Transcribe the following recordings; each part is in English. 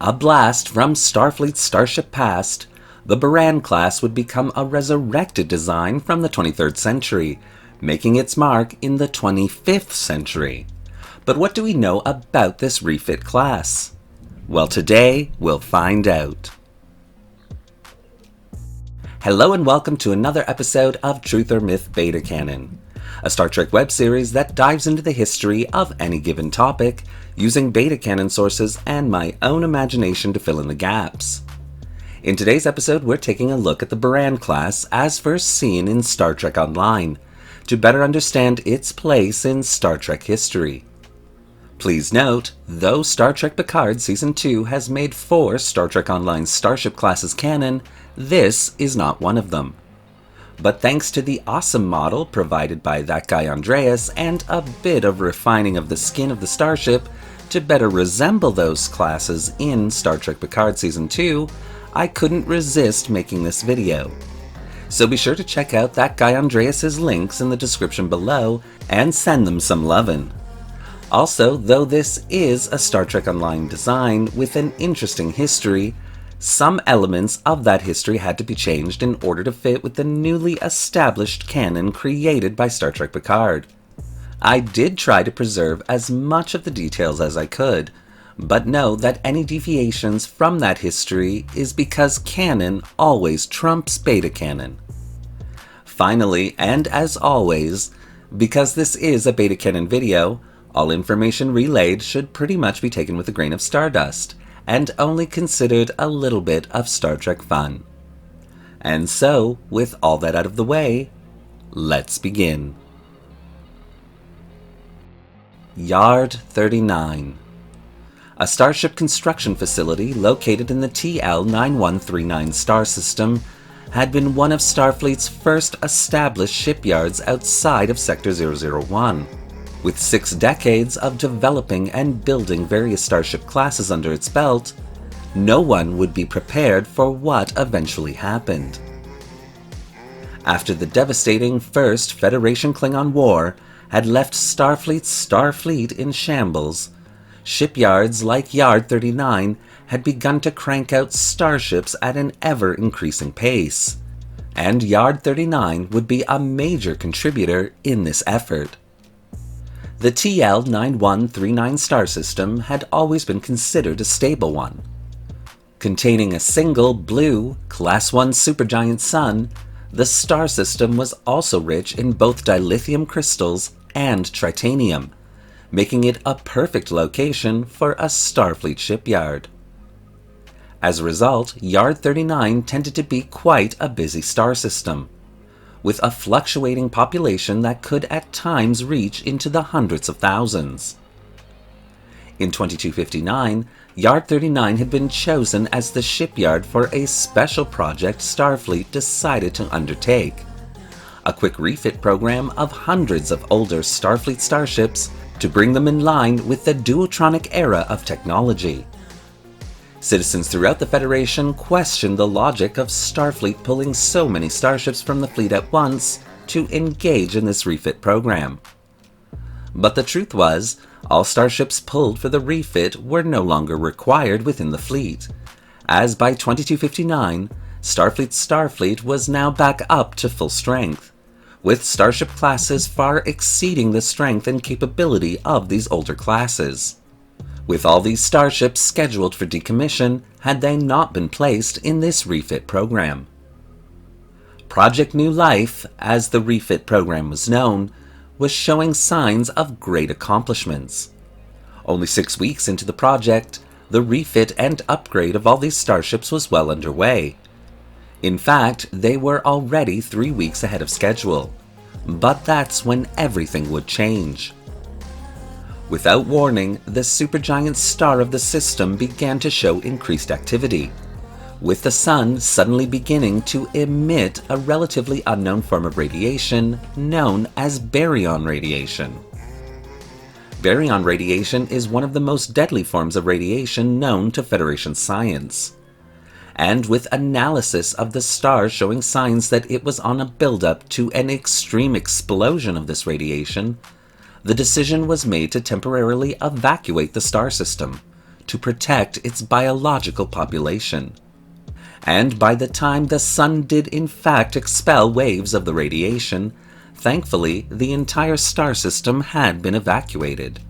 A blast from Starfleet's starship past, the Buran Class would become a resurrected design from the 23rd century, making its mark in the 25th century. But what do we know about this refit class? Well, today we'll find out. Hello and welcome to another episode of Truth or Myth Beta Canon, a Star Trek web series that dives into the history of any given topic, using beta canon sources and my own imagination to fill in the gaps. In today's episode, we're taking a look at the Buran Class as first seen in Star Trek Online, to better understand its place in Star Trek history. Please note, though Star Trek Picard Season 2 has made 4 Star Trek Online starship classes canon, this is not one of them. But thanks to the awesome model provided by ThatGuyAndres and a bit of refining of the skin of the starship to better resemble those classes in Star Trek Picard Season 2, I couldn't resist making this video. So be sure to check out ThatGuyAndres' links in the description below and send them some lovin'. Also, though this is a Star Trek Online design with an interesting history, some elements of that history had to be changed in order to fit with the newly established canon created by Star Trek Picard. I did try to preserve as much of the details as I could, but know that any deviations from that history is because canon always trumps beta canon. Finally, and as always, because this is a beta canon video, all information relayed should pretty much be taken with a grain of stardust, and only considered a little bit of Star Trek fun. And so, with all that out of the way, let's begin. Yard 39. A starship construction facility located in the TL-9139 star system had been one of Starfleet's first established shipyards outside of Sector 001. With 6 decades of developing and building various starship classes under its belt, no one would be prepared for what eventually happened. After the devastating First Federation Klingon War had left Starfleet's Starfleet in shambles, shipyards like Yard 39 had begun to crank out starships at an ever-increasing pace, and Yard 39 would be a major contributor in this effort. The TL-9139 star system had always been considered a stable one. Containing a single blue, Class 1 supergiant sun, the star system was also rich in both dilithium crystals and tritanium, making it a perfect location for a Starfleet shipyard. As a result, Yard 39 tended to be quite a busy star system, with a fluctuating population that could at times reach into the hundreds of thousands. In 2259, Yard 39 had been chosen as the shipyard for a special project Starfleet decided to undertake, a quick refit program of hundreds of older Starfleet starships to bring them in line with the duotronic era of technology. Citizens throughout the Federation questioned the logic of Starfleet pulling so many starships from the fleet at once to engage in this refit program. But the truth was, all starships pulled for the refit were no longer required within the fleet, as by 2259, Starfleet's Starfleet was now back up to full strength, with starship classes far exceeding the strength and capability of these older classes, with all these starships scheduled for decommission had they not been placed in this refit program. Project New Life, as the refit program was known, was showing signs of great accomplishments. Only 6 weeks into the project, the refit and upgrade of all these starships was well underway. In fact, they were already 3 weeks ahead of schedule, but that's when everything would change. Without warning, the supergiant star of the system began to show increased activity, with the sun suddenly beginning to emit a relatively unknown form of radiation known as baryon radiation. Baryon radiation is one of the most deadly forms of radiation known to Federation science, and with analysis of the star showing signs that it was on a build-up to an extreme explosion of this radiation, the decision was made to temporarily evacuate the star system to protect its biological population. And by the time the sun did in fact expel waves of the radiation, thankfully the entire star system had been evacuated.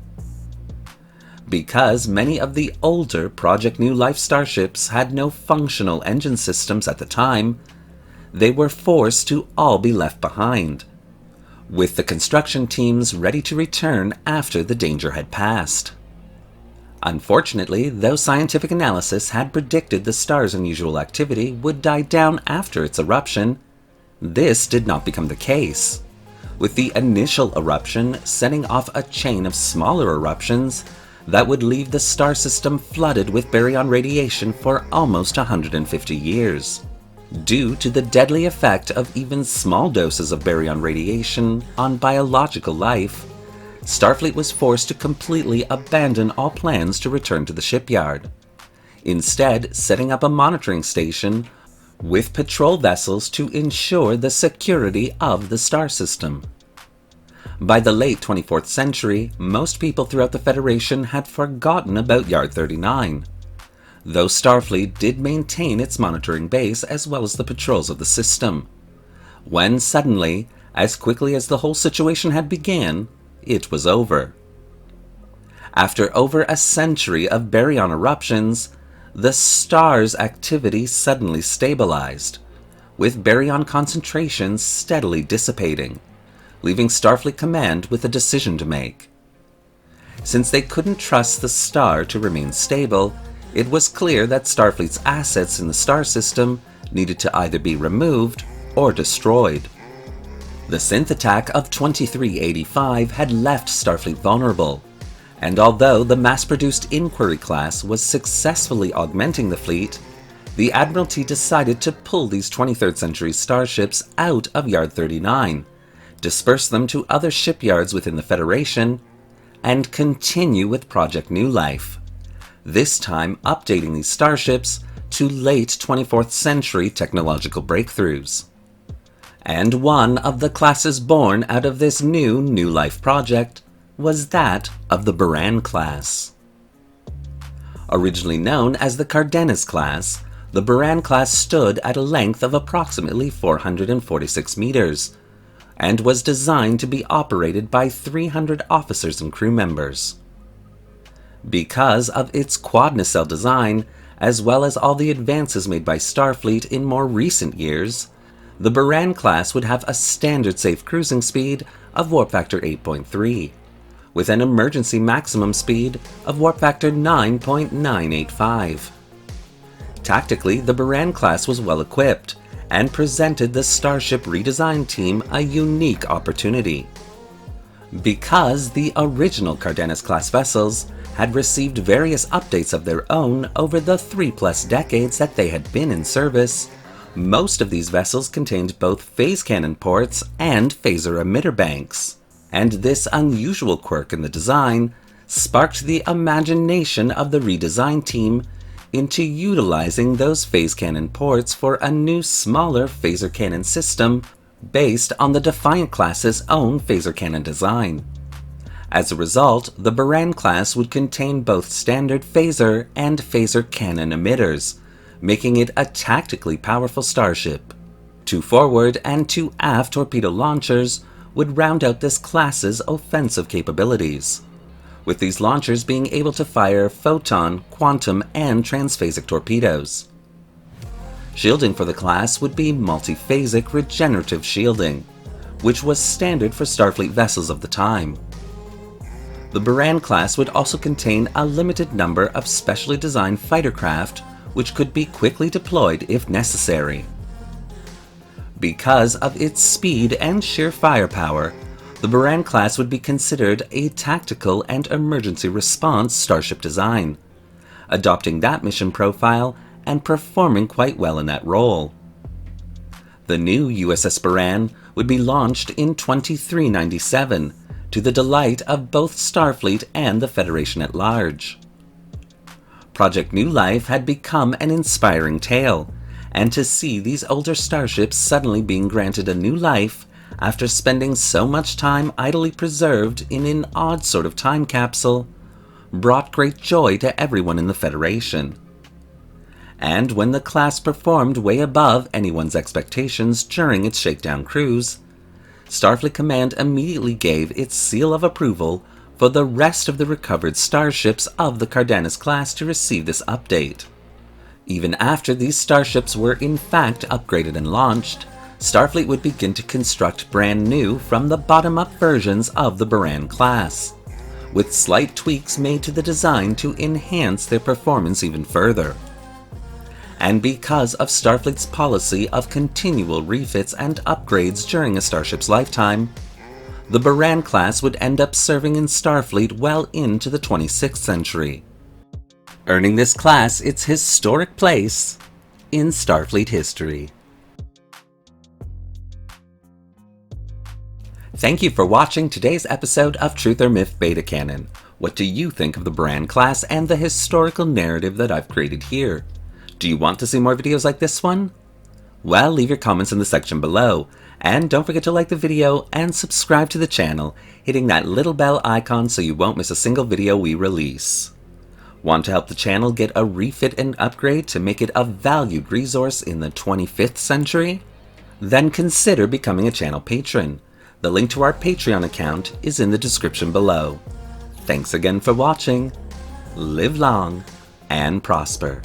Because many of the older Project New Life starships had no functional engine systems at the time, they were forced to all be left behind, with the construction teams ready to return after the danger had passed. Unfortunately, though scientific analysis had predicted the star's unusual activity would die down after its eruption, this did not become the case, with the initial eruption setting off a chain of smaller eruptions that would leave the star system flooded with baryon radiation for almost 150 years. Due to the deadly effect of even small doses of baryon radiation on biological life, Starfleet was forced to completely abandon all plans to return to the shipyard, instead setting up a monitoring station with patrol vessels to ensure the security of the star system. By the late 24th century, most people throughout the Federation had forgotten about Yard 39, though Starfleet did maintain its monitoring base as well as the patrols of the system, when suddenly, as quickly as the whole situation had began, it was over. After over a century of baryon eruptions, the star's activity suddenly stabilized, with baryon concentrations steadily dissipating, leaving Starfleet Command with a decision to make. Since they couldn't trust the star to remain stable, it was clear that Starfleet's assets in the star system needed to either be removed or destroyed. The synth attack of 2385 had left Starfleet vulnerable, and although the mass-produced Inquiry class was successfully augmenting the fleet, the Admiralty decided to pull these 23rd century starships out of Yard 39, disperse them to other shipyards within the Federation, and continue with Project New Life, this time updating these starships to late 24th century technological breakthroughs. And one of the classes born out of this new New Life project was that of the Buran Class. Originally known as the Cardenas class, the Buran Class stood at a length of approximately 446 meters, and was designed to be operated by 300 officers and crew members. Because of its quad nacelle design, as well as all the advances made by Starfleet in more recent years, the Buran class would have a standard safe cruising speed of warp factor 8.3, with an emergency maximum speed of warp factor 9.985. Tactically, the Buran class was well equipped and presented the Starship redesign team a unique opportunity. Because the original Cardenas class vessels had received various updates of their own over the 3+ decades that they had been in service, most of these vessels contained both phase cannon ports and phaser emitter banks, and this unusual quirk in the design sparked the imagination of the redesign team into utilizing those phase cannon ports for a new smaller phaser cannon system based on the Deviant class's own phaser cannon design. As a result, the Buran class would contain both standard phaser and phaser cannon emitters, making it a tactically powerful starship. 2 forward and 2 aft torpedo launchers would round out this class's offensive capabilities, with these launchers being able to fire photon, quantum, and transphasic torpedoes. Shielding for the class would be multiphasic regenerative shielding, which was standard for Starfleet vessels of the time. The Buran class would also contain a limited number of specially designed fighter craft which could be quickly deployed if necessary. Because of its speed and sheer firepower, the Buran class would be considered a tactical and emergency response starship design, adopting that mission profile and performing quite well in that role. The new USS Buran would be launched in 2397, to the delight of both Starfleet and the Federation at large. Project New Life had become an inspiring tale, and to see these older starships suddenly being granted a new life after spending so much time idly preserved in an odd sort of time capsule brought great joy to everyone in the Federation. And when the class performed way above anyone's expectations during its shakedown cruise, Starfleet Command immediately gave its seal of approval for the rest of the recovered starships of the Cardenas class to receive this update. Even after these starships were in fact upgraded and launched, Starfleet would begin to construct brand new from the bottom-up versions of the Buran Class, with slight tweaks made to the design to enhance their performance even further. And because of Starfleet's policy of continual refits and upgrades during a starship's lifetime, the Buran Class would end up serving in Starfleet well into the 26th century, earning this class its historic place in Starfleet history. Thank you for watching today's episode of Truth or Myth Beta Canon. What do you think of the Buran Class and the historical narrative that I've created here? Do you want to see more videos like this one? Well, leave your comments in the section below, and don't forget to like the video and subscribe to the channel, hitting that little bell icon so you won't miss a single video we release. Want to help the channel get a refit and upgrade to make it a valued resource in the 25th century? Then consider becoming a channel patron. The link to our Patreon account is in the description below. Thanks again for watching. Live long and prosper.